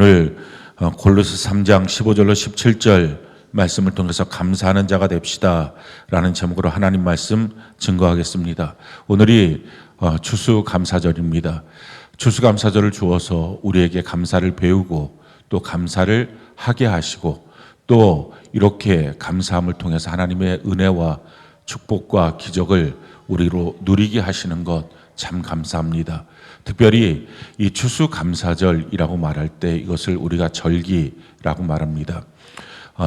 오늘 골로새 3장 15절로 17절 말씀을 통해서 감사하는 자가 됩시다 라는 제목으로 하나님 말씀 증거하겠습니다. 오늘이 추수감사절입니다. 추수감사절을 주어서 우리에게 감사를 배우고 또 감사를 하게 하시고 또 이렇게 감사함을 통해서 하나님의 은혜와 축복과 기적을 우리로 누리게 하시는 것 참 감사합니다. 특별히 이 추수감사절이라고 말할 때 이것을 우리가 절기라고 말합니다.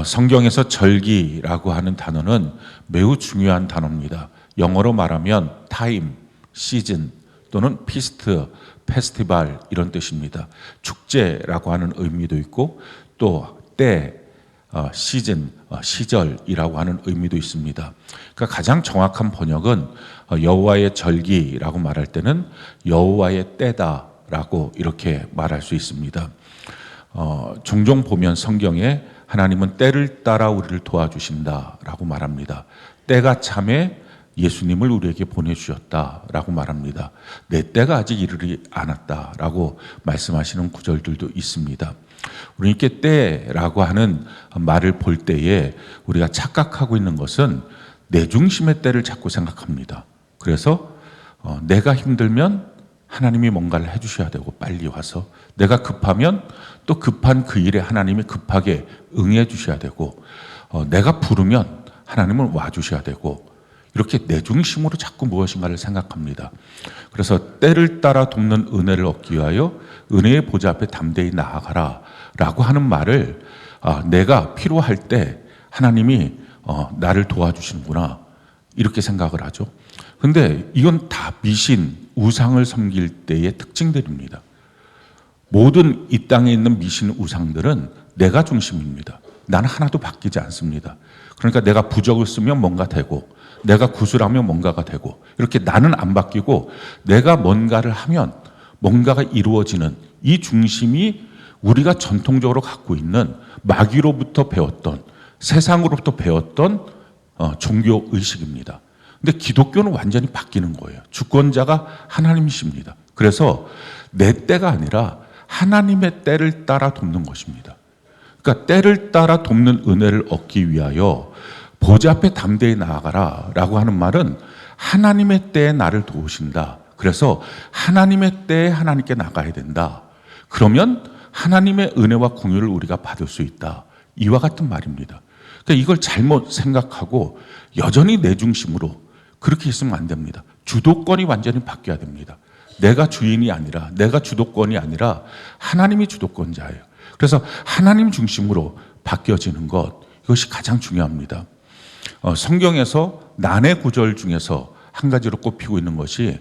성경에서 절기라고 하는 단어는 매우 중요한 단어입니다. 영어로 말하면 타임, 시즌 또는 피스트, 페스티벌 이런 뜻입니다. 축제라고 하는 의미도 있고 또 때, 시즌, 시절이라고 하는 의미도 있습니다. 그러니까 가장 정확한 번역은 여호와의 절기라고 말할 때는 여호와의 때다라고 이렇게 말할 수 있습니다. 종종 보면 성경에 하나님은 때를 따라 우리를 도와주신다라고 말합니다. 때가 참에 예수님을 우리에게 보내주셨다라고 말합니다. 내 때가 아직 이르지 않았다라고 말씀하시는 구절들도 있습니다. 우리 이렇게 때라고 하는 말을 볼 때에 우리가 착각하고 있는 것은 내 중심의 때를 자꾸 생각합니다. 그래서 내가 힘들면 하나님이 뭔가를 해주셔야 되고 빨리 와서, 내가 급하면 또 급한 그 일에 하나님이 급하게 응해 주셔야 되고, 내가 부르면 하나님은 와주셔야 되고, 이렇게 내 중심으로 자꾸 무엇인가를 생각합니다. 그래서 때를 따라 돕는 은혜를 얻기 위하여 은혜의 보좌 앞에 담대히 나아가라 라고 하는 말을 내가 필요할 때 하나님이 나를 도와주시는구나 이렇게 생각을 하죠. 근데 이건 다 미신, 우상을 섬길 때의 특징들입니다. 모든 이 땅에 있는 미신 우상들은 내가 중심입니다. 나는 하나도 바뀌지 않습니다. 그러니까 내가 부적을 쓰면 뭔가 되고, 내가 구슬하면 뭔가가 되고, 이렇게 나는 안 바뀌고 내가 뭔가를 하면 뭔가가 이루어지는 이 중심이 우리가 전통적으로 갖고 있는 마귀로부터 배웠던, 세상으로부터 배웠던 종교 의식입니다. 근데 기독교는 완전히 바뀌는 거예요. 주권자가 하나님이십니다. 그래서 내 때가 아니라 하나님의 때를 따라 돕는 것입니다. 그러니까 때를 따라 돕는 은혜를 얻기 위하여 보좌 앞에 담대히 나아가라 라고 하는 말은 하나님의 때에 나를 도우신다. 그래서 하나님의 때에 하나님께 나가야 된다. 그러면 하나님의 은혜와 공유를 우리가 받을 수 있다. 이와 같은 말입니다. 그러니까 이걸 잘못 생각하고 여전히 내 중심으로 그렇게 있으면 안 됩니다. 주도권이 완전히 바뀌어야 됩니다. 내가 주인이 아니라, 내가 주도권이 아니라 하나님이 주도권자예요. 그래서 하나님 중심으로 바뀌어지는 것, 이것이 가장 중요합니다. 성경에서 난해 구절 중에서 한 가지로 꼽히고 있는 것이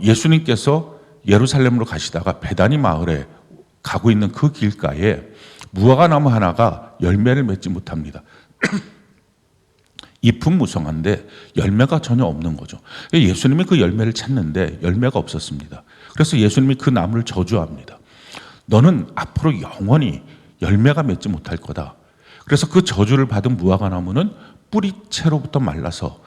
예수님께서 예루살렘으로 가시다가 베다니 마을에 가고 있는 그 길가에 무화과나무 하나가 열매를 맺지 못합니다. 잎은 무성한데 열매가 전혀 없는 거죠. 예수님이 그 열매를 찾는데 열매가 없었습니다. 그래서 예수님이 그 나무를 저주합니다. 너는 앞으로 영원히 열매가 맺지 못할 거다. 그래서 그 저주를 받은 무화과나무는 뿌리채로부터 말라서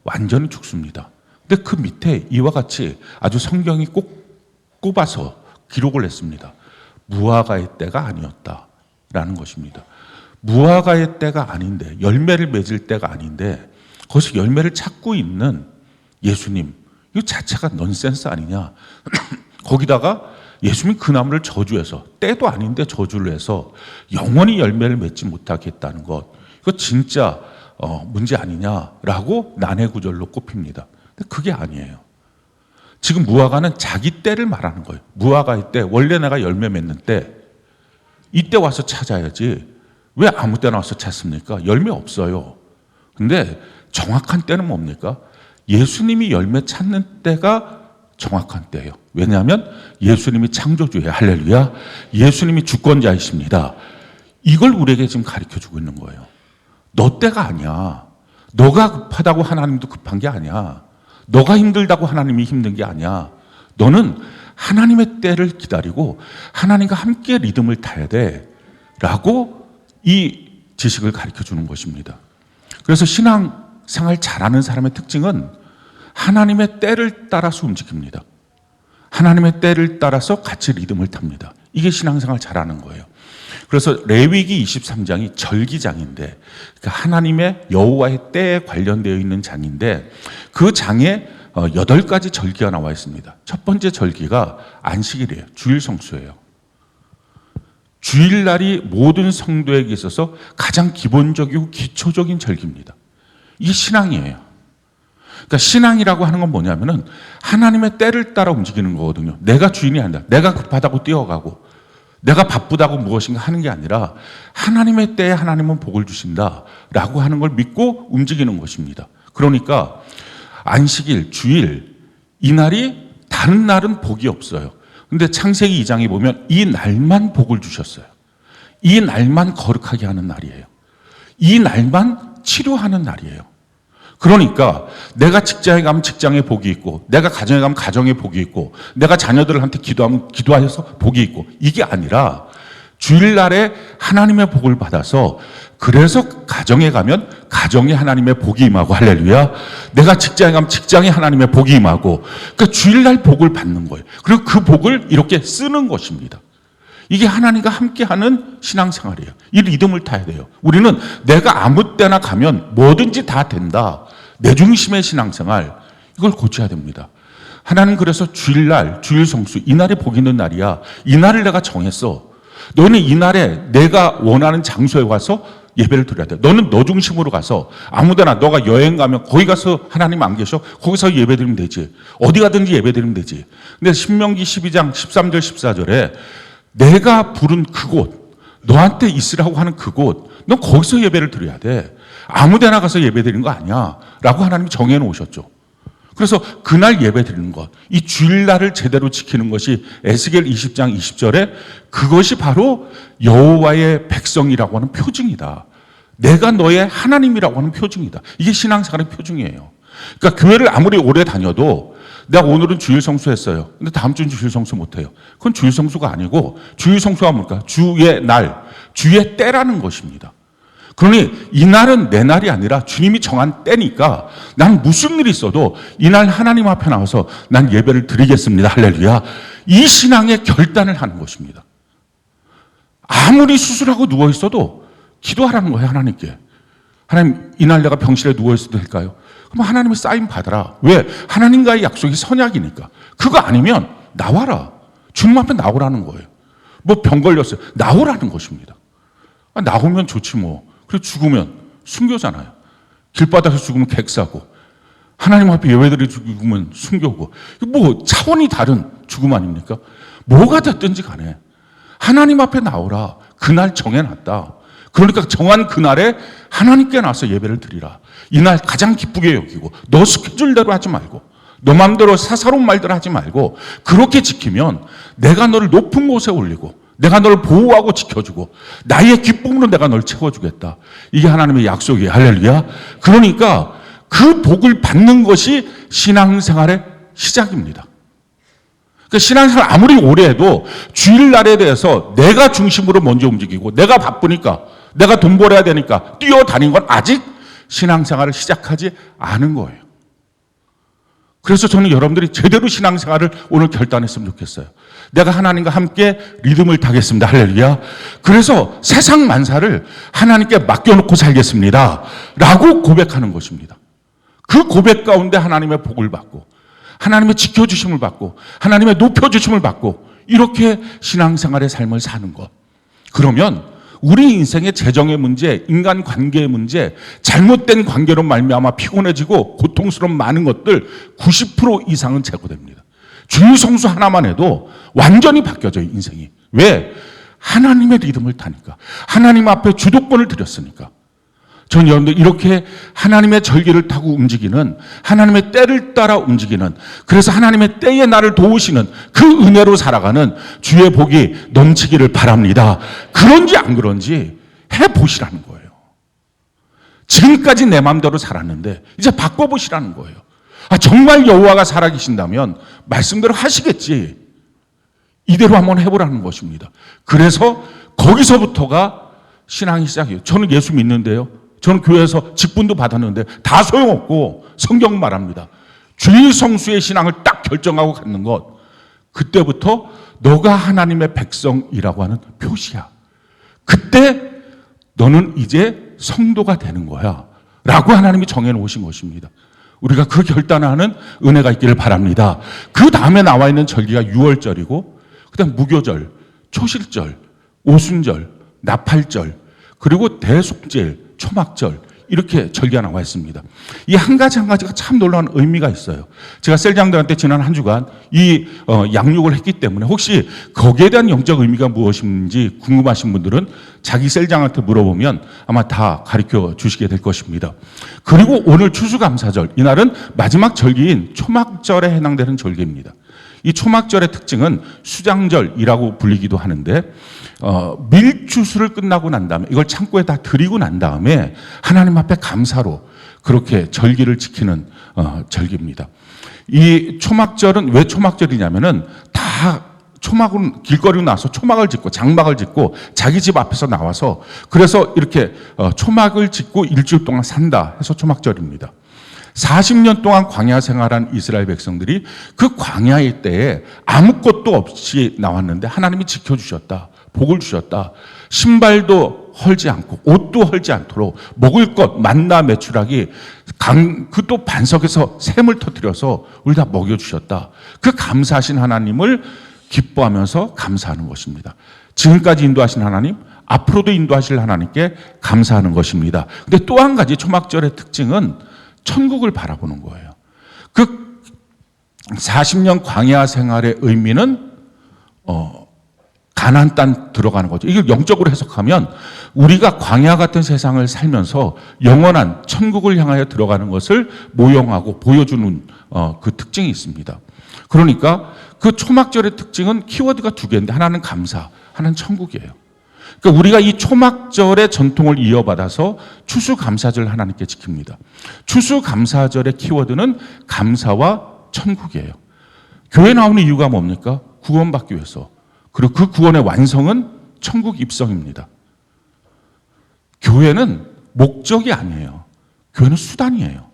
완전히 죽습니다. 근데 그 밑에 이와 같이 아주 성경이 꼭 꼽아서 기록을 했습니다. 무화과의 때가 아니었다라는 것입니다. 무화과의 때가 아닌데, 열매를 맺을 때가 아닌데 거기서 열매를 찾고 있는 예수님, 이거 자체가 넌센스 아니냐. 거기다가 예수님이 그 나무를 저주해서, 때도 아닌데 저주를 해서 영원히 열매를 맺지 못하게 했다는 것, 이거 진짜 문제 아니냐라고 난해 구절로 꼽힙니다. 근데 그게 아니에요. 지금 무화과는 자기 때를 말하는 거예요. 무화과의 때, 원래 내가 열매 맺는 때, 이때 와서 찾아야지. 왜 아무 때나 와서 찾습니까? 열매 없어요. 근데 정확한 때는 뭡니까? 예수님이 열매 찾는 때가 정확한 때예요. 왜냐하면 예수님이 창조주예요. 할렐루야. 예수님이 주권자이십니다. 이걸 우리에게 지금 가르쳐주고 있는 거예요. 너 때가 아니야. 너가 급하다고 하나님도 급한 게 아니야. 너가 힘들다고 하나님이 힘든 게 아니야. 너는 하나님의 때를 기다리고 하나님과 함께 리듬을 타야 돼 라고 이 지식을 가르쳐주는 것입니다. 그래서 신앙생활 잘하는 사람의 특징은 하나님의 때를 따라서 움직입니다. 하나님의 때를 따라서 같이 리듬을 탑니다. 이게 신앙생활 잘하는 거예요. 그래서 레위기 23장이 절기장인데, 그러니까 하나님의 여호와의 때에 관련되어 있는 장인데, 그 장에 8가지 절기가 나와 있습니다. 첫 번째 절기가 안식일이에요. 주일 성수예요. 주일날이 모든 성도에게 있어서 가장 기본적이고 기초적인 절기입니다. 이게 신앙이에요. 그러니까 신앙이라고 하는 건 뭐냐면은 하나님의 때를 따라 움직이는 거거든요. 내가 주인이 아니다. 내가 급하다고 뛰어가고 내가 바쁘다고 무엇인가 하는 게 아니라 하나님의 때에 하나님은 복을 주신다라고 하는 걸 믿고 움직이는 것입니다. 그러니까 안식일, 주일, 이 날이 다른 날은 복이 없어요. 근데 창세기 2장에 보면 이 날만 복을 주셨어요. 이 날만 거룩하게 하는 날이에요. 이 날만 치료하는 날이에요. 그러니까 내가 직장에 가면 직장에 복이 있고, 내가 가정에 가면 가정에 복이 있고, 내가 자녀들한테 기도하면 기도하여서 복이 있고, 이게 아니라 주일날에 하나님의 복을 받아서, 그래서 가정에 가면 가정에 하나님의 복이 임하고, 할렐루야. 내가 직장에 가면 직장에 하나님의 복이 임하고, 그러니까 주일날 복을 받는 거예요. 그리고 그 복을 이렇게 쓰는 것입니다. 이게 하나님과 함께하는 신앙생활이에요. 이 리듬을 타야 돼요. 우리는 내가 아무 때나 가면 뭐든지 다 된다, 내 중심의 신앙생활, 이걸 고쳐야 됩니다. 하나님 그래서 주일날, 주일 성수, 이 날이 복 있는 날이야. 이 날을 내가 정했어. 너는 이 날에 내가 원하는 장소에 와서 예배를 드려야 돼. 너는 너 중심으로 가서 아무데나, 너가 여행 가면 거기 가서 하나님 안 계셔? 거기서 예배 드리면 되지. 어디 가든지 예배 드리면 되지. 근데 신명기 12장 13절 14절에 내가 부른 그곳, 너한테 있으라고 하는 그곳, 넌 거기서 예배를 드려야 돼. 아무 데나 가서 예배 드리는 거 아니야 라고 하나님이 정해 놓으셨죠. 그래서 그날 예배 드리는 것, 이 주일날을 제대로 지키는 것이 에스겔 20장 20절에 그것이 바로 여호와의 백성이라고 하는 표징이다. 내가 너의 하나님이라고 하는 표징이다. 이게 신앙생활의 표징이에요. 그러니까 교회를 아무리 오래 다녀도 내가 오늘은 주일 성수했어요. 근데 다음 주는 주일 성수 못해요. 그건 주일 성수가 아니고, 주일 성수가 뭘까? 주의 날, 주의 때라는 것입니다. 그러니 이 날은 내 날이 아니라 주님이 정한 때니까 난 무슨 일이 있어도 이날 하나님 앞에 나와서 난 예배를 드리겠습니다. 할렐루야. 이 신앙의 결단을 하는 것입니다. 아무리 수술하고 누워 있어도 기도하라는 거예요, 하나님께. 하나님, 이날 내가 병실에 누워 있어도 될까요? 그럼 하나님이 사인 받아라. 왜? 하나님과의 약속이 선약이니까. 그거 아니면 나와라. 주님 앞에 나오라는 거예요. 뭐 병 걸렸어요. 나오라는 것입니다. 나오면 좋지 뭐. 그리고 죽으면 순교잖아요. 길바닥에서 죽으면 객사고, 하나님 앞에 예배드려 죽으면 순교고, 뭐 차원이 다른 죽음 아닙니까? 뭐가 됐든지 간에 하나님 앞에 나오라. 그날 정해놨다. 그러니까 정한 그날에 하나님께 나와서 예배를 드리라. 이날 가장 기쁘게 여기고, 너 스케줄대로 하지 말고, 너 마음대로 사사로운 말들 하지 말고, 그렇게 지키면 내가 너를 높은 곳에 올리고 내가 너를 보호하고 지켜주고 나의 기쁨으로 내가 너를 채워주겠다. 이게 하나님의 약속이에요. 할렐루야. 그러니까 그 복을 받는 것이 신앙생활의 시작입니다. 그러니까 신앙생활 아무리 오래 해도 주일날에 대해서 내가 중심으로 먼저 움직이고, 내가 바쁘니까, 내가 돈 벌어야 되니까 뛰어다니는 건 아직 신앙생활을 시작하지 않은 거예요. 그래서 저는 여러분들이 제대로 신앙생활을 오늘 결단했으면 좋겠어요. 내가 하나님과 함께 리듬을 타겠습니다. 할렐루야. 그래서 세상 만사를 하나님께 맡겨놓고 살겠습니다 라고 고백하는 것입니다. 그 고백 가운데 하나님의 복을 받고, 하나님의 지켜주심을 받고, 하나님의 높여주심을 받고, 이렇게 신앙생활의 삶을 사는 것. 그러면 우리 인생의 재정의 문제, 인간관계의 문제, 잘못된 관계로 말미암아 피곤해지고 고통스러운 많은 것들 90% 이상은 제거됩니다. 주일 성수 하나만 해도 완전히 바뀌어져요, 인생이. 왜? 하나님의 리듬을 타니까. 하나님 앞에 주도권을 드렸으니까. 전 여러분들 이렇게 하나님의 절기를 타고 움직이는, 하나님의 때를 따라 움직이는, 그래서 하나님의 때에 나를 도우시는 그 은혜로 살아가는 주의 복이 넘치기를 바랍니다. 그런지 안 그런지 해보시라는 거예요. 지금까지 내 마음대로 살았는데 이제 바꿔보시라는 거예요. 정말 여호와가 살아계신다면 말씀대로 하시겠지. 이대로 한번 해보라는 것입니다. 그래서 거기서부터가 신앙이 시작이에요. 저는 예수 믿는데요, 저는 교회에서 직분도 받았는데 다 소용없고, 성경 말합니다. 주일 성수의 신앙을 딱 결정하고 갖는 것, 그때부터 너가 하나님의 백성이라고 하는 표시야. 그때 너는 이제 성도가 되는 거야 라고 하나님이 정해놓으신 것입니다. 우리가 그 결단하는 은혜가 있기를 바랍니다. 그 다음에 나와 있는 절기가 유월절이고, 그 다음 무교절, 초실절, 오순절, 나팔절, 그리고 대속죄일, 초막절, 이렇게 절기가 나와 있습니다. 이 한 가지 한 가지가 참 놀라운 의미가 있어요. 제가 셀장들한테 지난 한 주간 이 양육을 했기 때문에 혹시 거기에 대한 영적 의미가 무엇인지 궁금하신 분들은 자기 셀장한테 물어보면 아마 다 가르쳐 주시게 될 것입니다. 그리고 오늘 추수감사절, 이날은 마지막 절기인 초막절에 해당되는 절기입니다. 이 초막절의 특징은 수장절이라고 불리기도 하는데, 밀추수를 끝나고 난 다음에 이걸 창고에 다 드리고 난 다음에 하나님 앞에 감사로 그렇게 절기를 지키는 절기입니다. 이 초막절은 왜 초막절이냐면은 다 초막은 길거리로 나와서 초막을 짓고 장막을 짓고 자기 집 앞에서 나와서 그래서 이렇게 초막을 짓고 일주일 동안 산다 해서 초막절입니다. 40년 동안 광야 생활한 이스라엘 백성들이 그 광야의 때에 아무것도 없이 나왔는데 하나님이 지켜주셨다. 복을 주셨다. 신발도 헐지 않고 옷도 헐지 않도록 먹을 것 만나 메추라기 그 또 반석에서 샘을 터뜨려서 우리 다 먹여주셨다. 그 감사하신 하나님을 기뻐하면서 감사하는 것입니다. 지금까지 인도하신 하나님, 앞으로도 인도하실 하나님께 감사하는 것입니다. 근데 또 한 가지 초막절의 특징은 천국을 바라보는 거예요. 그 40년 광야 생활의 의미는 가나안 땅 들어가는 거죠. 이걸 영적으로 해석하면 우리가 광야 같은 세상을 살면서 영원한 천국을 향하여 들어가는 것을 모형하고 보여주는 그 특징이 있습니다. 그러니까 그 초막절의 특징은 키워드가 두 개인데 하나는 감사, 하나는 천국이에요. 그러니까 우리가 이 초막절의 전통을 이어받아서 추수감사절 하나님께 지킵니다. 추수감사절의 키워드는 감사와 천국이에요. 교회 나오는 이유가 뭡니까? 구원받기 위해서. 그리고 그 구원의 완성은 천국 입성입니다. 교회는 목적이 아니에요. 교회는 수단이에요.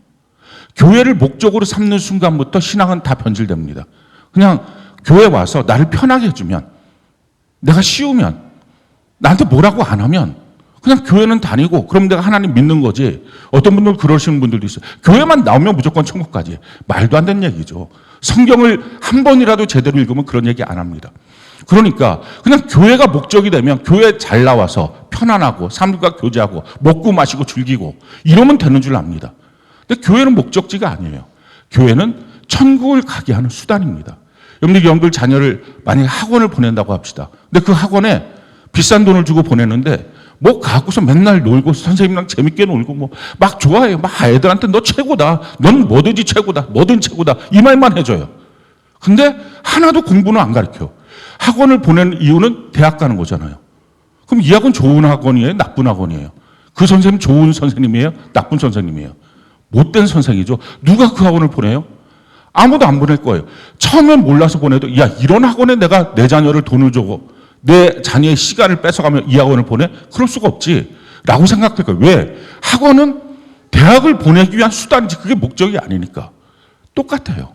교회를 목적으로 삼는 순간부터 신앙은 다 변질됩니다. 그냥 교회 와서 나를 편하게 해주면, 내가 쉬우면, 나한테 뭐라고 안 하면 그냥 교회는 다니고 그럼 내가 하나님 믿는 거지. 어떤 분들은 그러시는 분들도 있어요. 교회만 나오면 무조건 천국까지. 말도 안 되는 얘기죠. 성경을 한 번이라도 제대로 읽으면 그런 얘기 안 합니다. 그러니까 그냥 교회가 목적이 되면 교회 잘 나와서 편안하고 사람들과 교제하고 먹고 마시고 즐기고 이러면 되는 줄 압니다. 근데 교회는 목적지가 아니에요. 교회는 천국을 가게 하는 수단입니다. 여러분들 자녀를 만약에 학원을 보낸다고 합시다. 근데 그 학원에 비싼 돈을 주고 보내는데 뭐 가고서 맨날 놀고 선생님이랑 재밌게 놀고 뭐 막 좋아해요. 막 애들한테 너 최고다. 넌 뭐든지 최고다. 뭐든 최고다. 이 말만 해줘요. 근데 하나도 공부는 안 가르쳐. 학원을 보내는 이유는 대학 가는 거잖아요. 그럼 이 학원 좋은 학원이에요? 나쁜 학원이에요? 그 선생님 좋은 선생님이에요? 나쁜 선생님이에요? 못된 선생이죠. 누가 그 학원을 보내요? 아무도 안 보낼 거예요. 처음엔 몰라서 보내도 야 이런 학원에 내가 내 자녀를 돈을 주고 내 자녀의 시간을 뺏어가면 이 학원을 보내? 그럴 수가 없지 라고 생각할 거예요. 왜? 학원은 대학을 보내기 위한 수단이지 그게 목적이 아니니까. 똑같아요.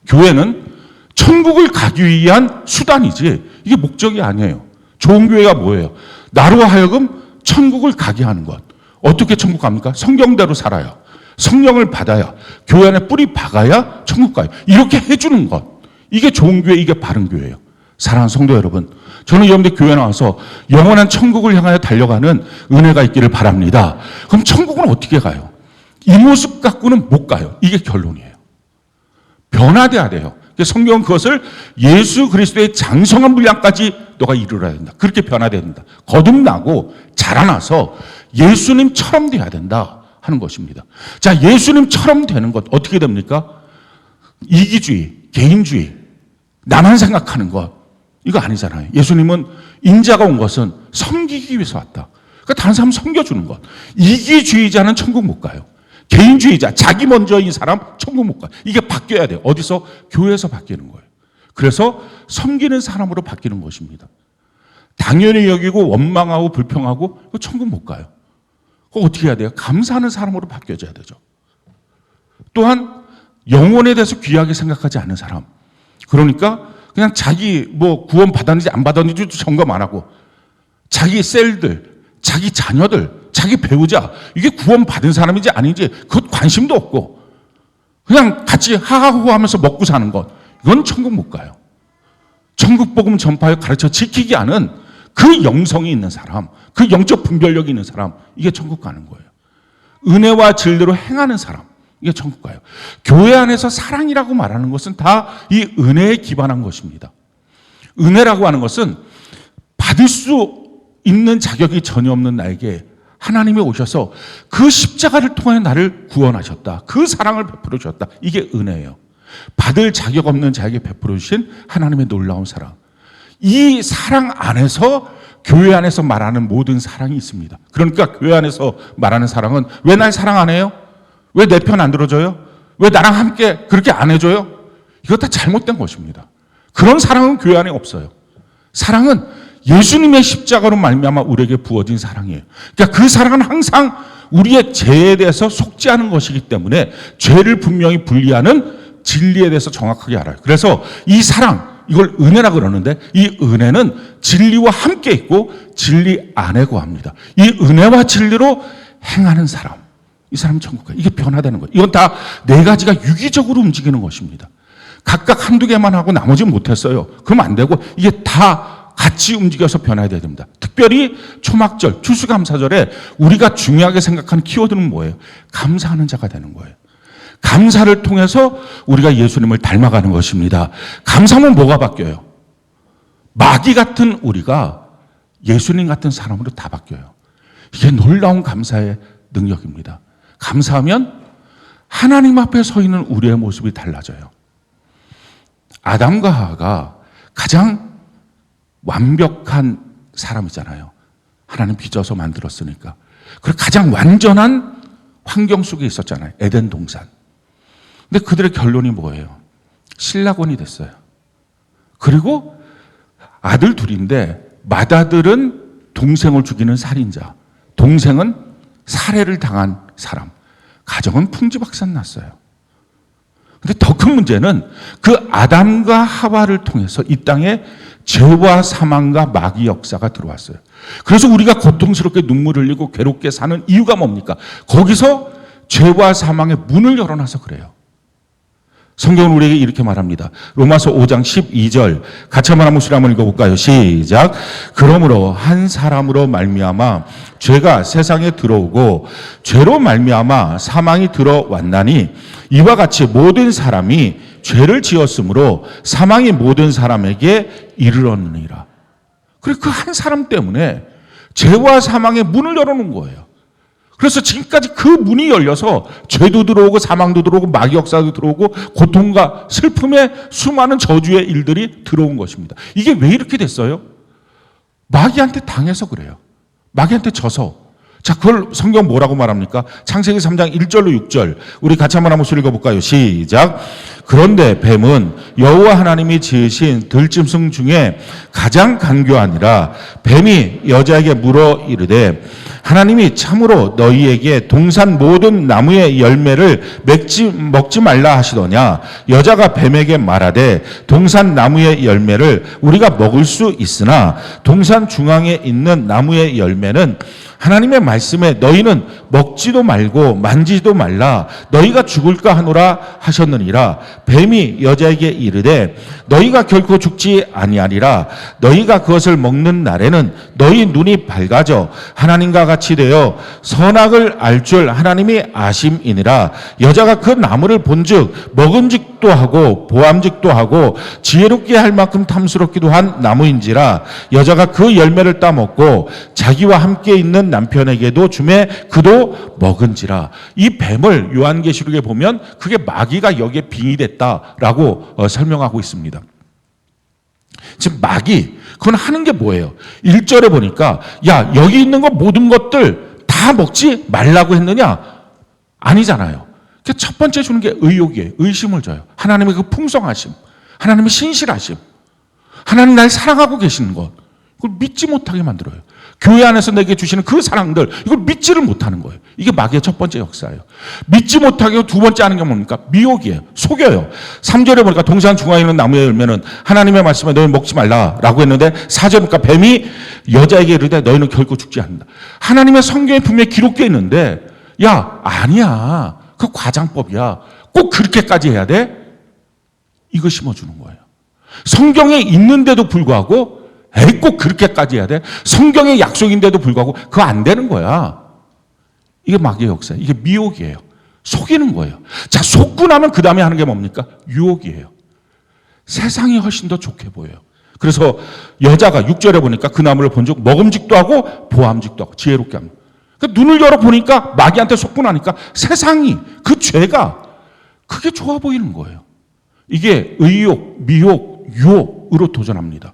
교회는 천국을 가기 위한 수단이지 이게 목적이 아니에요. 좋은 교회가 뭐예요? 나로 하여금 천국을 가게 하는 것. 어떻게 천국 갑니까? 성경대로 살아야, 성령을 받아야, 교회 안에 뿌리 박아야 천국 가요. 이렇게 해주는 것. 이게 좋은 교회, 이게 바른 교회예요. 사랑하는 성도 여러분, 저는 여러분들 교회 나와서 영원한 천국을 향하여 달려가는 은혜가 있기를 바랍니다. 그럼 천국은 어떻게 가요? 이 모습 갖고는 못 가요. 이게 결론이에요. 변화돼야 돼요. 성경은 그것을 예수 그리스도의 장성한 분량까지 너가 이루어야 된다. 그렇게 변화돼야 된다. 거듭나고 자라나서 예수님처럼 돼야 된다 하는 것입니다. 자, 예수님처럼 되는 것 어떻게 됩니까? 이기주의, 개인주의, 나만 생각하는 것 이거 아니잖아요. 예수님은 인자가 온 것은 섬기기 위해서 왔다. 그러니까 다른 사람 섬겨주는 것. 이기주의자는 천국 못 가요. 개인주의자, 자기 먼저인 사람 천국 못 가요. 이게 바뀌어야 돼요. 어디서? 교회에서 바뀌는 거예요. 그래서 섬기는 사람으로 바뀌는 것입니다. 당연히 여기고 원망하고 불평하고 천국 못 가요. 그거 어떻게 해야 돼요? 감사하는 사람으로 바뀌어져야 되죠. 또한 영혼에 대해서 귀하게 생각하지 않는 사람. 그러니까 그냥 자기 뭐 구원 받았는지 안 받았는지도 점검 안 하고 자기 셀들, 자기 자녀들, 자기 배우자 이게 구원 받은 사람인지 아닌지 그것 관심도 없고 그냥 같이 하하호호 하면서 먹고 사는 것, 이건 천국 못 가요. 천국 복음 전파에 가르쳐 지키게 하는 그 영성이 있는 사람, 그 영적 분별력이 있는 사람, 이게 천국 가는 거예요. 은혜와 진리로 행하는 사람, 이게 천국 가요. 교회 안에서 사랑이라고 말하는 것은 다 이 은혜에 기반한 것입니다. 은혜라고 하는 것은 받을 수 있는 자격이 전혀 없는 나에게 하나님이 오셔서 그 십자가를 통해 나를 구원하셨다. 그 사랑을 베풀어 주셨다. 이게 은혜예요. 받을 자격 없는 자에게 베풀어 주신 하나님의 놀라운 사랑. 이 사랑 안에서 교회 안에서 말하는 모든 사랑이 있습니다. 그러니까 교회 안에서 말하는 사랑은 왜 날 사랑 안 해요? 왜 내 편 안 들어줘요? 왜 나랑 함께 그렇게 안 해줘요? 이거 다 잘못된 것입니다. 그런 사랑은 교회 안에 없어요. 사랑은 예수님의 십자가로 말미암아 우리에게 부어진 사랑이에요. 그러니까 그 사랑은 항상 우리의 죄에 대해서 속지 않은 것이기 때문에 죄를 분명히 분리하는 진리에 대해서 정확하게 알아요. 그래서 이 사랑, 이걸 은혜라 그러는데 이 은혜는 진리와 함께 있고 진리 안에 거합니다. 이 은혜와 진리로 행하는 사람, 이 사람은 천국 가요. 이게 변화되는 거예요. 이건 다 네 가지가 유기적으로 움직이는 것입니다. 각각 한두 개만 하고 나머지는 못했어요. 그러면 안 되고 이게 다 같이 움직여서 변화해야 됩니다. 특별히 초막절, 추수감사절에 우리가 중요하게 생각하는 키워드는 뭐예요? 감사하는 자가 되는 거예요. 감사를 통해서 우리가 예수님을 닮아가는 것입니다. 감사하면 뭐가 바뀌어요? 마귀 같은 우리가 예수님 같은 사람으로 다 바뀌어요. 이게 놀라운 감사의 능력입니다. 감사하면 하나님 앞에 서 있는 우리의 모습이 달라져요. 아담과 하와가 가장 완벽한 사람이잖아요. 하나님 빚어서 만들었으니까. 그리고 가장 완전한 환경 속에 있었잖아요. 에덴 동산. 근데 그들의 결론이 뭐예요? 신라곤이 됐어요. 그리고 아들 둘인데 맏아들은 동생을 죽이는 살인자, 동생은 살해를 당한 사람. 가정은 풍지박산 났어요. 근데 더 큰 문제는 그 아담과 하와를 통해서 이 땅에 죄와 사망과 마귀 역사가 들어왔어요. 그래서 우리가 고통스럽게 눈물을 흘리고 괴롭게 사는 이유가 뭡니까? 거기서 죄와 사망의 문을 열어놔서 그래요. 성경은 우리에게 이렇게 말합니다. 로마서 5장 12절 같이 한번 목소리 한번 읽어볼까요? 시작. 그러므로 한 사람으로 말미암아 죄가 세상에 들어오고 죄로 말미암아 사망이 들어왔나니 이와 같이 모든 사람이 죄를 지었으므로 사망이 모든 사람에게 이르렀느니라. 그리고 그 한 사람 때문에 죄와 사망의 문을 열어놓은 거예요. 그래서 지금까지 그 문이 열려서 죄도 들어오고 사망도 들어오고 마귀 역사도 들어오고 고통과 슬픔의 수많은 저주의 일들이 들어온 것입니다. 이게 왜 이렇게 됐어요? 마귀한테 당해서 그래요. 마귀한테 져서. 자, 그걸 성경 뭐라고 말합니까? 창세기 3장 1절로 6절. 우리 같이 한번 목소리 읽어볼까요? 시작. 그런데 뱀은 여호와 하나님이 지으신 들짐승 중에 가장 간교하니라. 뱀이 여자에게 물어 이르되 하나님이 참으로 너희에게 동산 모든 나무의 열매를 먹지 말라 하시더냐. 여자가 뱀에게 말하되 동산 나무의 열매를 우리가 먹을 수 있으나 동산 중앙에 있는 나무의 열매는 하나님의 말씀에 너희는 먹지도 말고 만지지도 말라 너희가 죽을까 하노라 하셨느니라. 뱀이 여자에게 이르되 너희가 결코 죽지 아니하리라. 너희가 그것을 먹는 날에는 너희 눈이 밝아져 하나님과 같이 되어 선악을 알 줄 하나님이 아심이니라. 여자가 그 나무를 본즉 먹음직도 하고 보암직도 하고 지혜롭게 할 만큼 탐스럽기도 한 나무인지라. 여자가 그 열매를 따먹고 자기와 함께 있는 남편에게도 주매 그도 먹은지라. 이 뱀을 요한계시록에 보면 그게 마귀가 여기에 빙의됐다라고 설명하고 있습니다. 지금 마귀 그건 하는 게 뭐예요? 1절에 보니까 야 여기 있는 거 모든 것들 다 먹지 말라고 했느냐? 아니잖아요. 첫 번째 주는 게 의욕이에요. 의심을 줘요. 하나님의 그 풍성하심, 하나님의 신실하심, 하나님 날 사랑하고 계시는 것, 그걸 믿지 못하게 만들어요. 교회 안에서 내게 주시는 그 사랑들, 이걸 믿지를 못하는 거예요. 이게 마귀의 첫 번째 역사예요. 믿지 못하게 두 번째 하는 게 뭡니까? 미혹이에요. 속여요. 3절에 보니까 동산 중앙에 있는 나무의 열매는 하나님의 말씀에 너희 먹지 말라라고 했는데 4절에 보니까 뱀이 여자에게 이르되 너희는 결코 죽지 않는다. 하나님의 성경에 분명히 기록되어 있는데 야, 아니야. 그 과장법이야. 꼭 그렇게까지 해야 돼? 이거 심어주는 거예요. 성경에 있는데도 불구하고 에이, 꼭 그렇게까지 해야 돼? 성경의 약속인데도 불구하고 그거 안 되는 거야. 이게 마귀의 역사예요. 이게 미혹이에요. 속이는 거예요. 자, 속고 나면 그 다음에 하는 게 뭡니까? 유혹이에요. 세상이 훨씬 더 좋게 보여요. 그래서 여자가 6절에 보니까 그 나무를 본즉 먹음직도 하고 보암직도 하고 지혜롭게 합니다. 그러니까 눈을 열어보니까 마귀한테 속고 나니까 세상이, 그 죄가 그게 좋아 보이는 거예요. 이게 의욕, 미혹, 유혹으로 도전합니다.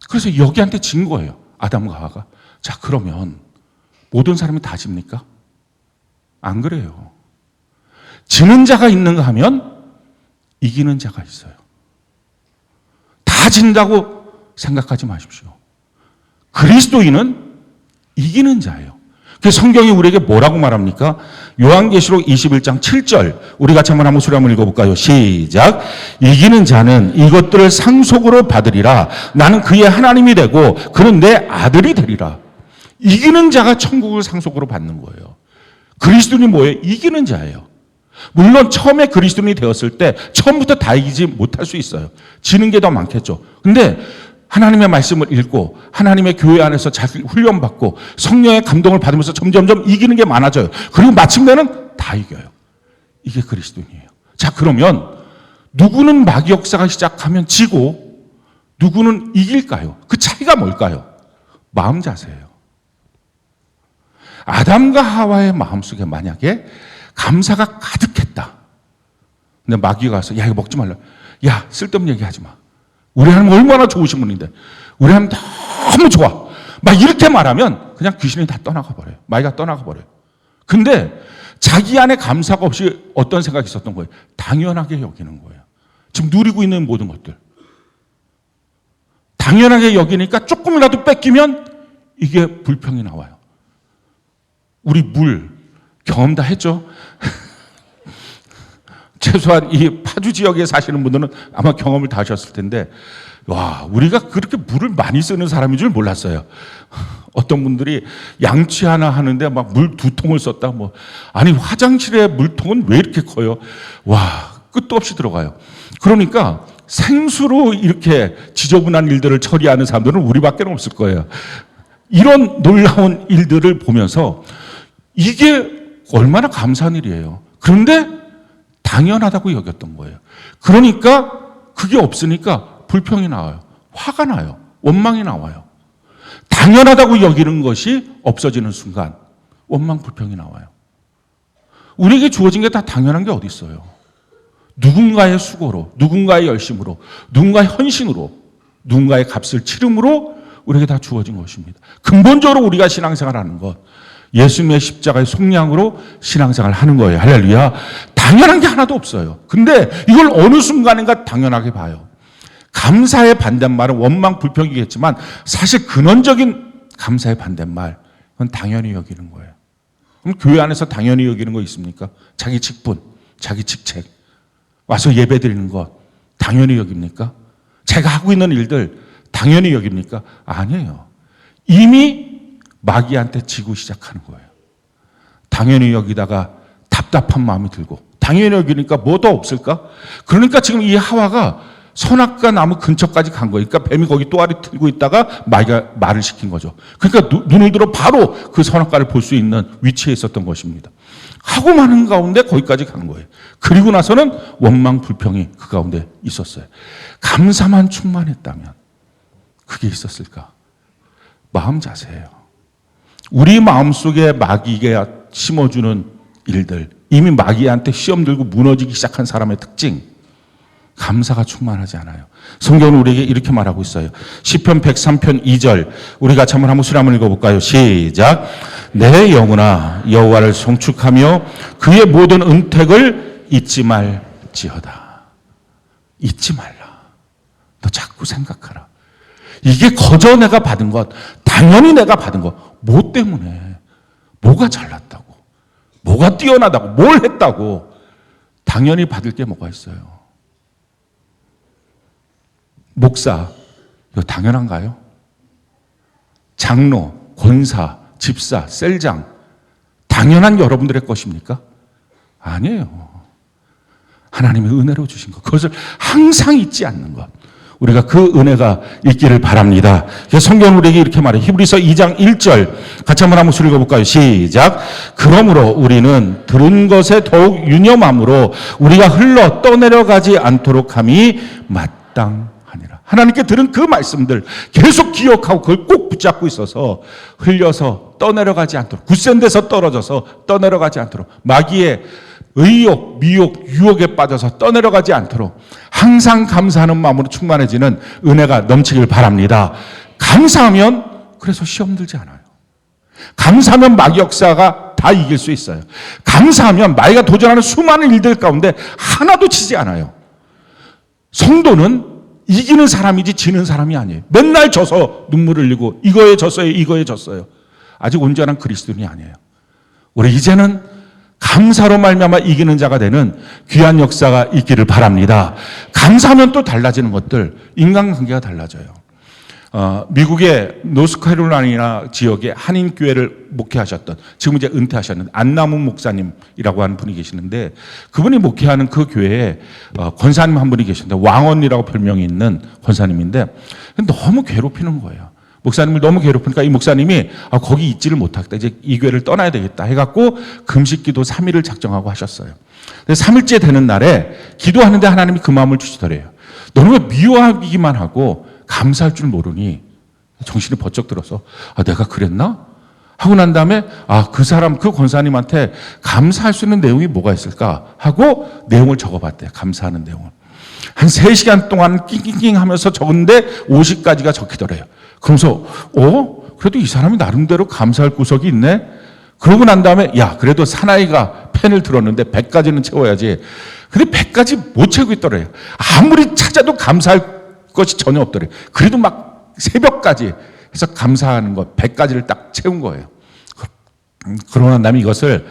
그래서 여기한테 진 거예요. 아담과 하와가. 자, 그러면 모든 사람이 다 집니까? 안 그래요. 지는 자가 있는가 하면 이기는 자가 있어요. 다 진다고 생각하지 마십시오. 그리스도인은 이기는 자예요. 그래서 성경이 우리에게 뭐라고 말합니까? 요한계시록 21장 7절 우리 같이 한번 소리 한번 읽어볼까요? 시작. 이기는 자는 이것들을 상속으로 받으리라. 나는 그의 하나님이 되고 그는 내 아들이 되리라. 이기는 자가 천국을 상속으로 받는 거예요. 그리스도인이 뭐예요? 이기는 자예요. 물론 처음에 그리스도인이 되었을 때 처음부터 다 이기지 못할 수 있어요. 지는 게 더 많겠죠. 근데 하나님의 말씀을 읽고 하나님의 교회 안에서 잘 훈련받고 성령의 감동을 받으면서 점점점 이기는 게 많아져요. 그리고 마침내는 다 이겨요. 이게 그리스도인이에요. 자, 그러면 누구는 마귀 역사가 시작하면 지고 누구는 이길까요? 그 차이가 뭘까요? 마음 자세예요. 아담과 하와의 마음속에 만약에 감사가 가득했다. 근데 마귀가 와서 야, 이거 먹지 말라. 야, 쓸데없는 얘기하지 마. 우리 하나님 얼마나 좋으신 분인데 우리 하나님 너무 좋아. 막 이렇게 말하면 그냥 귀신이 다 떠나가 버려요. 마귀가 떠나가 버려요. 근데 자기 안에 감사가 없이 어떤 생각이 있었던 거예요? 당연하게 여기는 거예요. 지금 누리고 있는 모든 것들. 당연하게 여기니까 조금이라도 뺏기면 이게 불평이 나와요. 우리 물 경험 다 했죠? 최소한 이 파주 지역에 사시는 분들은 아마 경험을 다 하셨을 텐데, 와, 우리가 그렇게 물을 많이 쓰는 사람인 줄 몰랐어요. 어떤 분들이 양치 하나 하는데 막 물 2통을 썼다, 뭐. 아니, 화장실에 물통은 왜 이렇게 커요? 와, 끝도 없이 들어가요. 그러니까 생수로 이렇게 지저분한 일들을 처리하는 사람들은 우리밖에 없을 거예요. 이런 놀라운 일들을 보면서 이게 얼마나 감사한 일이에요. 그런데 당연하다고 여겼던 거예요. 그러니까 그게 없으니까 불평이 나와요. 화가 나요. 원망이 나와요. 당연하다고 여기는 것이 없어지는 순간 원망, 불평이 나와요. 우리에게 주어진 게 다 당연한 게 어디 있어요? 누군가의 수고로, 누군가의 열심으로, 누군가의 헌신으로, 누군가의 값을 치름으로 우리에게 다 주어진 것입니다. 근본적으로 우리가 신앙생활하는 것, 예수님의 십자가의 속량으로 신앙생활을 하는 거예요. 할렐루야. 당연한 게 하나도 없어요. 근데 이걸 어느 순간인가 당연하게 봐요. 감사의 반대말은 원망, 불평이겠지만 사실 근원적인 감사의 반대말, 그건 당연히 여기는 거예요. 그럼 교회 안에서 당연히 여기는 거 있습니까? 자기 직분, 자기 직책, 와서 예배 드리는 것 당연히 여깁니까? 제가 하고 있는 일들 당연히 여깁니까? 아니에요. 이미 마귀한테 지고 시작하는 거예요. 당연히 여기다가 답답한 마음이 들고, 당연히 여기니까 뭐 더 없을까? 그러니까 지금 이 하와가 선악과 나무 근처까지 간 거니까 뱀이 거기 또아리 들고 있다가 마귀가 말을 시킨 거죠. 그러니까 눈을 들어 바로 그 선악과를 볼 수 있는 위치에 있었던 것입니다. 하고 많은 가운데 거기까지 간 거예요. 그리고 나서는 원망, 불평이 그 가운데 있었어요. 감사만 충만했다면 그게 있었을까? 마음 자세예요. 우리 마음속에 마귀가 심어주는 일들, 이미 마귀한테 시험 들고 무너지기 시작한 사람의 특징, 감사가 충만하지 않아요. 성경은 우리에게 이렇게 말하고 있어요. 시편 103편 2절 우리 같이 한번 소리 한번 읽어볼까요? 시작. 내 영혼아 여호와를 송축하며 그의 모든 은택을 잊지 말지어다. 잊지 말라. 너 자꾸 생각하라. 이게 거저 내가 받은 것, 당연히 내가 받은 것, 뭐 때문에? 뭐가 잘났다고? 뭐가 뛰어나다고? 뭘 했다고? 당연히 받을 게 뭐가 있어요? 목사, 이거 당연한가요? 장로, 권사, 집사, 셀장, 당연한 여러분들의 것입니까? 아니에요. 하나님의 은혜로 주신 것, 그것을 항상 잊지 않는 것, 우리가 그 은혜가 있기를 바랍니다. 성경은 우리에게 이렇게 말해요. 히브리서 2장 1절 같이 한번 읽어볼까요? 시작. 그러므로 우리는 들은 것에 더욱 유념함으로 우리가 흘러 떠내려가지 않도록 함이 마땅하니라. 하나님께 들은 그 말씀들 계속 기억하고 그걸 꼭 붙잡고 있어서 흘려서 떠내려가지 않도록, 굳센 데서 떨어져서 떠내려가지 않도록, 마귀의 의욕, 미혹, 유혹에 빠져서 떠내려가지 않도록 항상 감사하는 마음으로 충만해지는 은혜가 넘치길 바랍니다. 감사하면 그래서 시험 들지 않아요. 감사하면 마귀 역사가 다 이길 수 있어요. 감사하면 마귀가 도전하는 수많은 일들 가운데 하나도 지지 않아요. 성도는 이기는 사람이지 지는 사람이 아니에요. 맨날 져서 눈물을 흘리고 이거에 졌어요, 이거에 졌어요. 아직 온전한 그리스도인이 아니에요. 우리 이제는 감사로 말미암아 이기는 자가 되는 귀한 역사가 있기를 바랍니다. 감사하면 또 달라지는 것들, 인간관계가 달라져요. 미국의 노스캐롤라이나 지역의 한인교회를 목회하셨던, 지금 이제 은퇴하셨는 안남훈 목사님이라고 하는 분이 계시는데, 그분이 목회하는 그 교회에 권사님 한 분이 계시는데, 왕언이라고 별명이 있는 권사님인데 너무 괴롭히는 거예요. 목사님을 너무 괴롭히니까 이 목사님이 거기 있지를 못하겠다, 이제 이 교회를 떠나야 되겠다 해갖고 금식기도 3일을 작정하고 하셨어요. 3일째 되는 날에 기도하는데 하나님이 그 마음을 주시더래요. 너는 왜 미워하기만 하고 감사할 줄 모르니? 정신이 번쩍 들어서 내가 그랬나? 하고 난 다음에 그 사람, 그 권사님한테 감사할 수 있는 내용이 뭐가 있을까 하고 내용을 적어봤대요. 감사하는 내용을 한 3시간 동안 낑낑낑 하면서 적었는데 50가지가 적히더래요. 그러면서 그래도 이 사람이 나름대로 감사할 구석이 있네. 그러고 난 다음에 그래도 사나이가 펜을 들었는데 100가지는 채워야지. 근데 100가지 못 채우고 있더래요. 아무리 찾아도 감사할 것이 전혀 없더래요. 그래도 막 새벽까지 해서 감사하는 것 100가지를 딱 채운 거예요. 그러고 난 다음에 이것을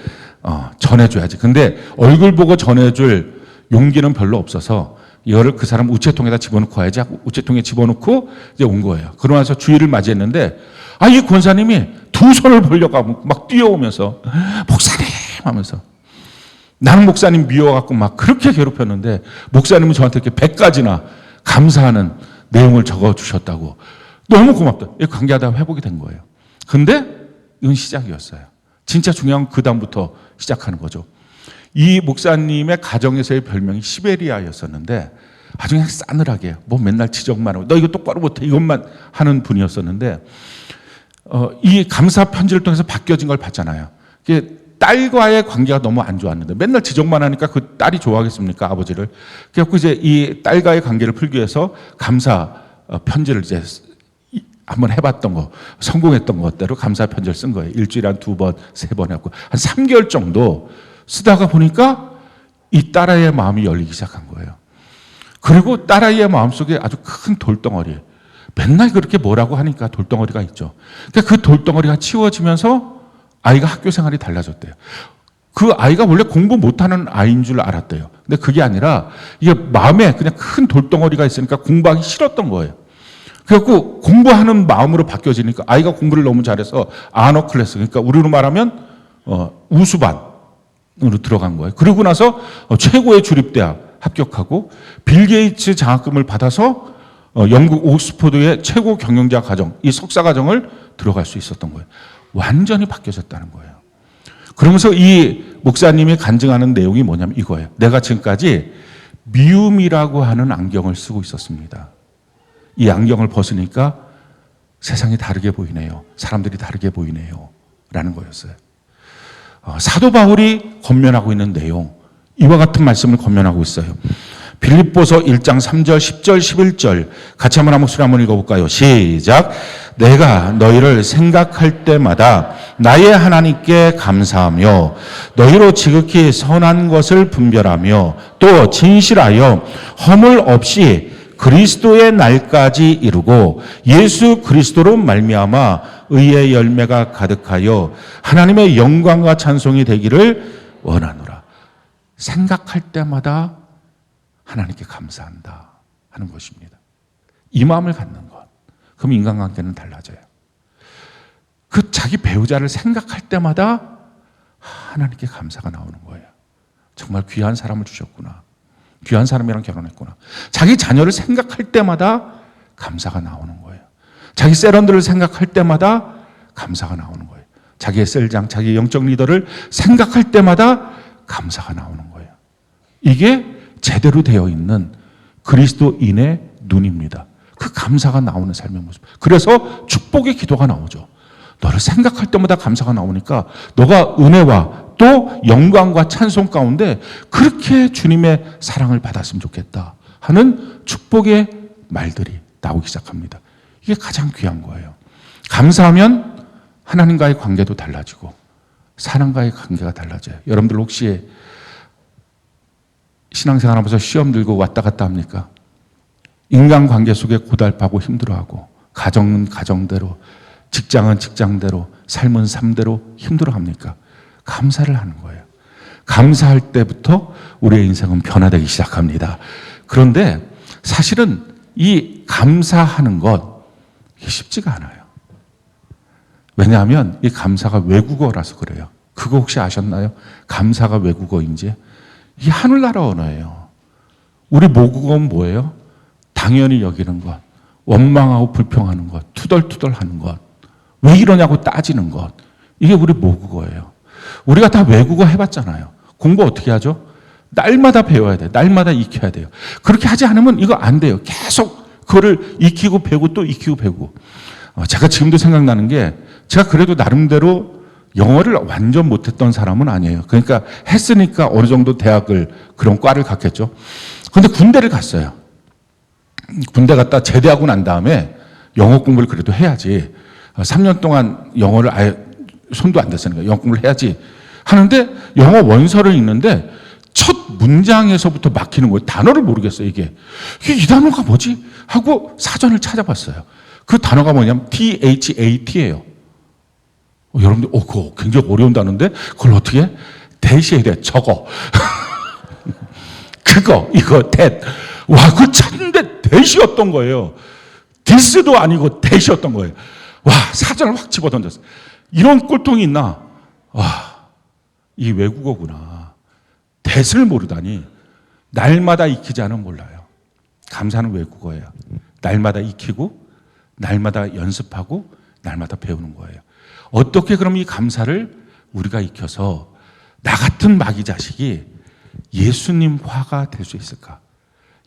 전해줘야지. 근데 얼굴 보고 전해줄 용기는 별로 없어서 이거를 그 사람 우체통에다 집어넣고 와야지 하고 우체통에 집어넣고 이제 온 거예요. 그러고 나서 주일을 맞이했는데 이 권사님이 두 손을 벌려가고 막 뛰어오면서 목사님 하면서, 나는 목사님 미워갖고 막 그렇게 괴롭혔는데 목사님은 저한테 이렇게 100가지나 감사하는 내용을 적어주셨다고 너무 고맙다. 관계하다가 회복이 된 거예요. 근데 이건 시작이었어요. 진짜 중요한 건 그 다음부터 시작하는 거죠. 이 목사님의 가정에서의 별명이 시베리아였었는데 아주 그냥 싸늘하게 맨날 지적만 하고 너 이거 똑바로 못해 이것만 하는 분이었었는데 이 감사 편지를 통해서 바뀌어진 걸 봤잖아요. 이게 딸과의 관계가 너무 안 좋았는데 맨날 지적만 하니까 그 딸이 좋아하겠습니까, 아버지를. 그래서 이제 이 딸과의 관계를 풀기 위해서 감사 편지를 이제 한번 해봤던 거, 성공했던 것대로 감사 편지를 쓴 거예요. 일주일에 한 2번, 3번 해갖고 한 3개월 정도 쓰다가 보니까 이 딸아이의 마음이 열리기 시작한 거예요. 그리고 딸아이의 마음속에 아주 큰 돌덩어리, 맨날 그렇게 뭐라고 하니까 돌덩어리가 있죠. 그러니까 그 돌덩어리가 치워지면서 아이가 학교 생활이 달라졌대요. 그 아이가 원래 공부 못하는 아이인 줄 알았대요. 근데 그게 아니라 이게 마음에 그냥 큰 돌덩어리가 있으니까 공부하기 싫었던 거예요. 그래갖고 공부하는 마음으로 바뀌어지니까 아이가 공부를 너무 잘해서 아너 클래스, 그러니까 우리로 말하면 우수반 으로 들어간 거예요. 그러고 나서 최고의 주립대학 합격하고 빌 게이츠 장학금을 받아서 영국 옥스퍼드의 최고 경영자 과정, 이 석사 과정을 들어갈 수 있었던 거예요. 완전히 바뀌어졌다는 거예요. 그러면서 이 목사님이 간증하는 내용이 뭐냐면 이거예요. 내가 지금까지 미움이라고 하는 안경을 쓰고 있었습니다. 이 안경을 벗으니까 세상이 다르게 보이네요. 사람들이 다르게 보이네요. 라는 거였어요. 사도 바울이 권면하고 있는 내용, 이와 같은 말씀을 권면하고 있어요. 빌립보서 1장 3절, 10절, 11절 같이 한번 목소리 한번 읽어볼까요? 시작. 내가 너희를 생각할 때마다 나의 하나님께 감사하며 너희로 지극히 선한 것을 분별하며 또 진실하여 허물 없이 그리스도의 날까지 이루고 예수 그리스도로 말미암아 의의 열매가 가득하여 하나님의 영광과 찬송이 되기를 원하노라. 생각할 때마다 하나님께 감사한다 하는 것입니다. 이 마음을 갖는 것. 그럼 인간관계는 달라져요. 그 자기 배우자를 생각할 때마다 하나님께 감사가 나오는 거예요. 정말 귀한 사람을 주셨구나. 귀한 사람이랑 결혼했구나. 자기 자녀를 생각할 때마다 감사가 나오는 거예요. 자기 세런들을 생각할 때마다 감사가 나오는 거예요. 자기의 셀장, 자기의 영적 리더를 생각할 때마다 감사가 나오는 거예요. 이게 제대로 되어 있는 그리스도인의 눈입니다. 그 감사가 나오는 삶의 모습. 그래서 축복의 기도가 나오죠. 너를 생각할 때마다 감사가 나오니까 너가 은혜와 또 영광과 찬송 가운데 그렇게 주님의 사랑을 받았으면 좋겠다 하는 축복의 말들이 나오기 시작합니다. 이게 가장 귀한 거예요. 감사하면 하나님과의 관계도 달라지고 사람과의 관계가 달라져요. 여러분들 혹시 신앙생활하면서 시험 들고 왔다 갔다 합니까? 인간관계 속에 고달파고 힘들어하고 가정은 가정대로 직장은 직장대로 삶은 삶대로 힘들어합니까? 감사를 하는 거예요. 감사할 때부터 우리의 인생은 변화되기 시작합니다. 그런데 사실은 이 감사하는 것 쉽지가 않아요. 왜냐하면 이 감사가 외국어라서 그래요. 그거 혹시 아셨나요? 감사가 외국어인지. 이게 하늘나라 언어예요. 우리 모국어는 뭐예요? 당연히 여기는 것, 원망하고 불평하는 것, 투덜투덜하는 것, 왜 이러냐고 따지는 것. 이게 우리 모국어예요. 우리가 다 외국어 해봤잖아요. 공부 어떻게 하죠? 날마다 배워야 돼요. 날마다 익혀야 돼요. 그렇게 하지 않으면 이거 안 돼요. 계속 그거를 익히고 배우고 또 익히고 배우고. 제가 지금도 생각나는 게 제가 그래도 나름대로 영어를 완전 못했던 사람은 아니에요. 그러니까 했으니까 어느 정도 대학을 그런 과를 갔겠죠. 그런데 군대를 갔어요. 군대 갔다 제대하고 난 다음에 영어 공부를 그래도 해야지. 3년 동안 영어를 아예 손도 안 댔으니까 영어 공부를 해야지 하는데 영어 원서를 읽는데 첫 문장에서부터 막히는 거예요. 단어를 모르겠어요. 이게 이 단어가 뭐지? 하고 사전을 찾아봤어요. 그 단어가 뭐냐면 THAT예요. 여러분들 그거 굉장히 어려운 단어인데 그걸 어떻게 대시해야 돼? 적어. 그거 이거 that. 와, 그걸 찾는데 대시였던 거예요. this도 아니고 대시였던 거예요. 와, 사전을 확 집어던졌어요. 이런 꼴통이 있나? 와, 이 외국어구나. that을 모르다니. 날마다 익히지 않으면 몰라요. 감사는 외국어예요. 날마다 익히고 날마다 연습하고 날마다 배우는 거예요. 어떻게 그럼 이 감사를 우리가 익혀서 나 같은 마귀 자식이 예수님화가 될 수 있을까?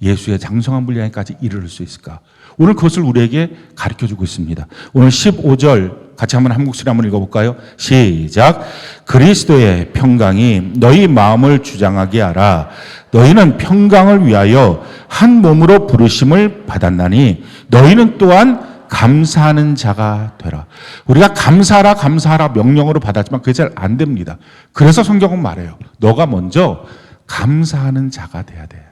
예수의 장성한 분량까지 이르를 수 있을까? 오늘 그것을 우리에게 가르쳐주고 있습니다. 오늘 15절 같이 한번 한 목소리 한번 읽어볼까요? 시작. 그리스도의 평강이 너희 마음을 주장하게 하라. 너희는 평강을 위하여 한 몸으로 부르심을 받았나니 너희는 또한 감사하는 자가 되라. 우리가 감사하라 감사하라 명령으로 받았지만 그게 잘 안 됩니다. 그래서 성경은 말해요. 너가 먼저 감사하는 자가 돼야 돼.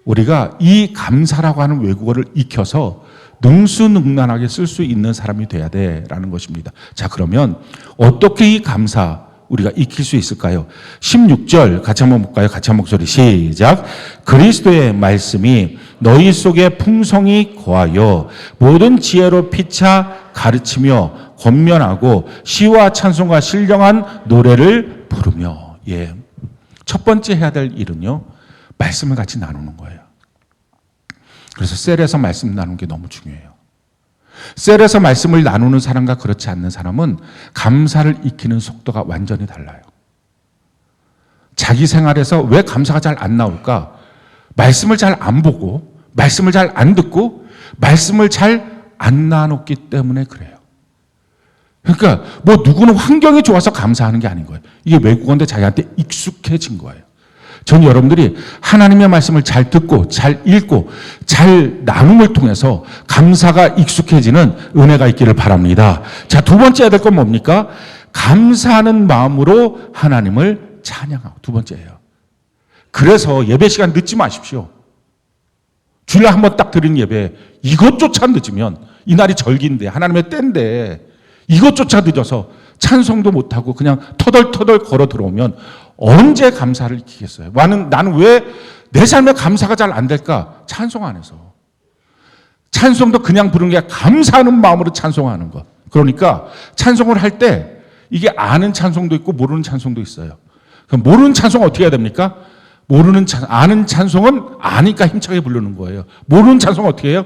우리가 이 감사라고 하는 외국어를 익혀서 능수능란하게 쓸 수 있는 사람이 돼야 돼라는 것입니다. 자, 그러면 어떻게 이 감사 우리가 익힐 수 있을까요? 16절 같이 한번 볼까요? 같이 한 목소리 시작. 그리스도의 말씀이 너희 속에 풍성히 거하여 모든 지혜로 피차 가르치며 권면하고 시와 찬송과 신령한 노래를 부르며. 예. 첫 번째 해야 될 일은요, 말씀을 같이 나누는 거예요. 그래서 셀에서 말씀 나누는 게 너무 중요해요. 셀에서 말씀을 나누는 사람과 그렇지 않는 사람은 감사를 익히는 속도가 완전히 달라요. 자기 생활에서 왜 감사가 잘 안 나올까? 말씀을 잘 안 보고, 말씀을 잘 안 듣고, 말씀을 잘 안 나눴기 때문에 그래요. 그러니까 뭐 누구는 환경이 좋아서 감사하는 게 아닌 거예요. 이게 외국어인데 자기한테 익숙해진 거예요. 전 여러분들이 하나님의 말씀을 잘 듣고 잘 읽고 잘 나눔을 통해서 감사가 익숙해지는 은혜가 있기를 바랍니다. 자, 두 번째 해야 될 건 뭡니까? 감사하는 마음으로 하나님을 찬양하고. 두 번째예요. 그래서 예배 시간 늦지 마십시오. 주일날 한번 딱 드린 예배 이것조차 늦으면 이날이 절기인데 하나님의 때인데 이것조차 늦어서 찬송도 못하고 그냥 터덜터덜 걸어 들어오면 언제 감사를 익히겠어요? 나는 왜 내 삶에 감사가 잘 안 될까? 찬송 안 해서. 찬송도 그냥 부르는 게 감사하는 마음으로 찬송하는 것. 그러니까 찬송을 할 때 이게 아는 찬송도 있고 모르는 찬송도 있어요. 그럼 모르는 찬송은 어떻게 해야 됩니까? 아는 찬송은 아니까 힘차게 부르는 거예요. 모르는 찬송은 어떻게 해요?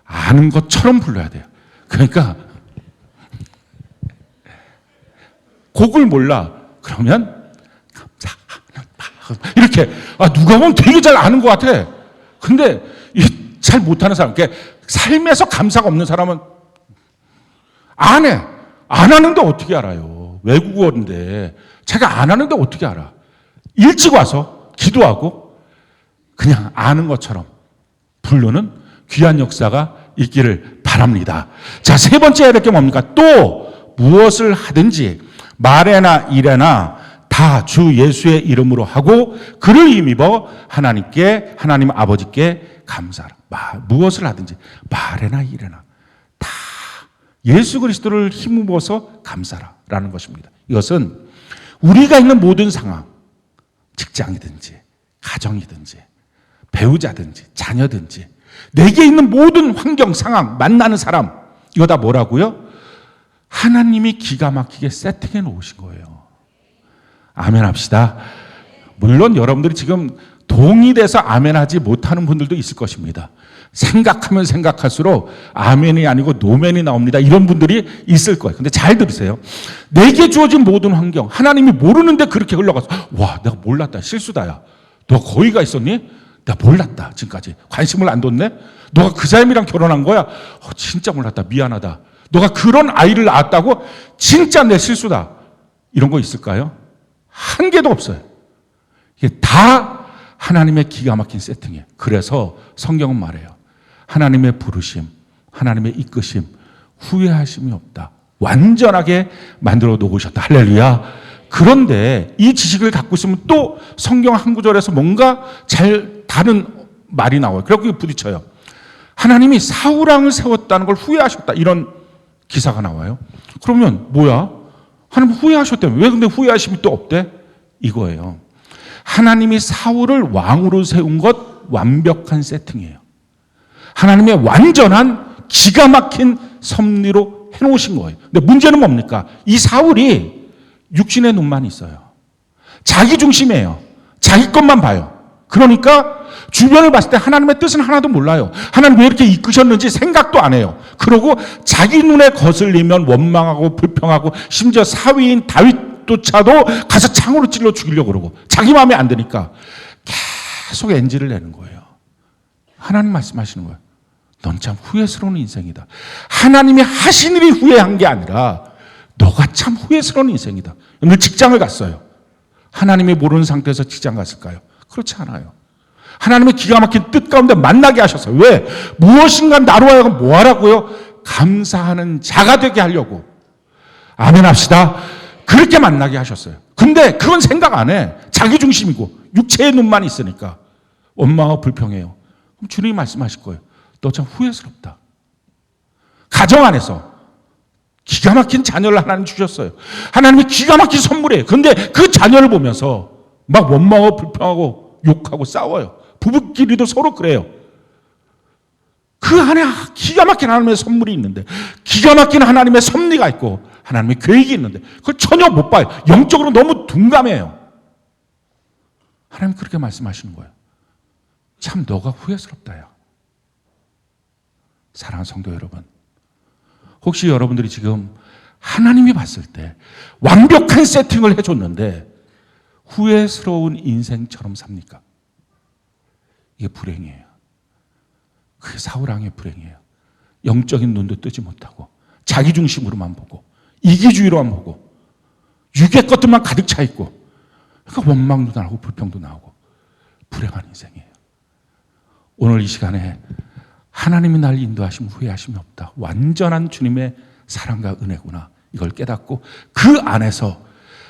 아는 것처럼 불러야 돼요. 그러니까 곡을 몰라. 그러면 이렇게 누가 보면 되게 잘 아는 것 같아. 근데 잘 못하는 사람, 삶에서 감사가 없는 사람은 안 해. 안 하는데 어떻게 알아요? 외국어인데 자기가 안 하는데 어떻게 알아? 일찍 와서 기도하고 그냥 아는 것처럼 부르는 귀한 역사가 있기를 바랍니다. 자, 세 번째 해야 될 게 뭡니까? 또 무엇을 하든지 말에나 일에나 다 주 예수의 이름으로 하고 그를 힘입어 하나님 아버지께 감사하라. 무엇을 하든지 말에나 일에나 다 예수 그리스도를 힘입어서 감사라라는 것입니다. 이것은 우리가 있는 모든 상황, 직장이든지 가정이든지 배우자든지 자녀든지 내게 있는 모든 환경, 상황, 만나는 사람 이거 다 뭐라고요? 하나님이 기가 막히게 세팅해 놓으신 거예요. 아멘 합시다. 물론 여러분들이 지금 동의돼서 아멘하지 못하는 분들도 있을 것입니다. 생각하면 생각할수록 아멘이 아니고 노멘이 나옵니다. 이런 분들이 있을 거예요. 근데 잘 들으세요. 내게 주어진 모든 환경, 하나님이 모르는데 그렇게 흘러가서 와, 내가 몰랐다. 실수다야. 너 거기가 있었니? 내가 몰랐다. 지금까지. 관심을 안 뒀네? 너가 그 사람이랑 결혼한 거야? 진짜 몰랐다. 미안하다. 너가 그런 아이를 낳았다고? 진짜 내 실수다. 이런 거 있을까요? 한 개도 없어요. 이게 다 하나님의 기가 막힌 세팅이에요. 그래서 성경은 말해요. 하나님의 부르심, 하나님의 이끄심, 후회하심이 없다. 완전하게 만들어 놓으셨다. 할렐루야. 그런데 이 지식을 갖고 있으면 또 성경 한 구절에서 뭔가 잘 다른 말이 나와요. 그래서 부딪혀요. 하나님이 사울왕을 세웠다는 걸 후회하셨다. 이런 기사가 나와요. 그러면 뭐야? 하나님 후회하셨다며. 왜 근데 후회하심이 또 없대? 이거예요. 하나님이 사울을 왕으로 세운 것 완벽한 세팅이에요. 하나님의 완전한 기가 막힌 섭리로 해놓으신 거예요. 근데 문제는 뭡니까? 이 사울이 육신의 눈만 있어요. 자기 중심이에요. 자기 것만 봐요. 그러니까 주변을 봤을 때 하나님의 뜻은 하나도 몰라요. 하나님 왜 이렇게 이끄셨는지 생각도 안 해요. 그러고 자기 눈에 거슬리면 원망하고 불평하고 심지어 사위인 다윗조차도 가서 창으로 찔러 죽이려고 그러고 자기 마음에 안 드니까 계속 NG를 내는 거예요. 하나님 말씀하시는 거예요. 넌 참 후회스러운 인생이다. 하나님이 하신 일이 후회한 게 아니라 너가 참 후회스러운 인생이다. 오늘 직장을 갔어요. 하나님이 모르는 상태에서 직장 갔을까요? 그렇지 않아요. 하나님의 기가 막힌 뜻 가운데 만나게 하셨어요. 왜? 무엇인가 나로 하여금 뭐 하라고요? 감사하는 자가 되게 하려고. 아멘 합시다. 그렇게 만나게 하셨어요. 근데 그건 생각 안 해. 자기 중심이고 육체의 눈만 있으니까 원망하고 불평해요. 그럼 주님이 말씀하실 거예요. 너 참 후회스럽다. 가정 안에서 기가 막힌 자녀를 하나님 주셨어요. 하나님이 기가 막힌 선물이에요. 근데 그 자녀를 보면서 막 원망하고 불평하고 욕하고 싸워요. 부부끼리도 서로 그래요. 그 안에 기가 막힌 하나님의 선물이 있는데 기가 막힌 하나님의 섭리가 있고 하나님의 계획이 있는데 그걸 전혀 못 봐요. 영적으로 너무 둔감해요. 하나님 그렇게 말씀하시는 거예요. 참 너가 후회스럽다요. 사랑하는 성도 여러분, 혹시 여러분들이 지금 하나님이 봤을 때 완벽한 세팅을 해줬는데 후회스러운 인생처럼 삽니까? 이게 불행이에요. 그게 사울왕의 불행이에요. 영적인 눈도 뜨지 못하고 자기 중심으로만 보고 이기주의로만 보고 육의 것들만 가득 차 있고 그러니까 원망도 나오고 불평도 나오고 불행한 인생이에요. 오늘 이 시간에 하나님이 날 인도하시면 후회하심이 없다. 완전한 주님의 사랑과 은혜구나. 이걸 깨닫고 그 안에서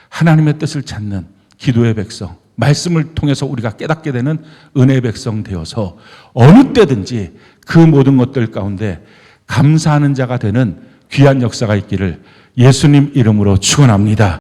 하나님의 뜻을 찾는 기도의 백성, 말씀을 통해서 우리가 깨닫게 되는 은혜의 백성 되어서 어느 때든지 그 모든 것들 가운데 감사하는 자가 되는 귀한 역사가 있기를 예수님 이름으로 축원합니다.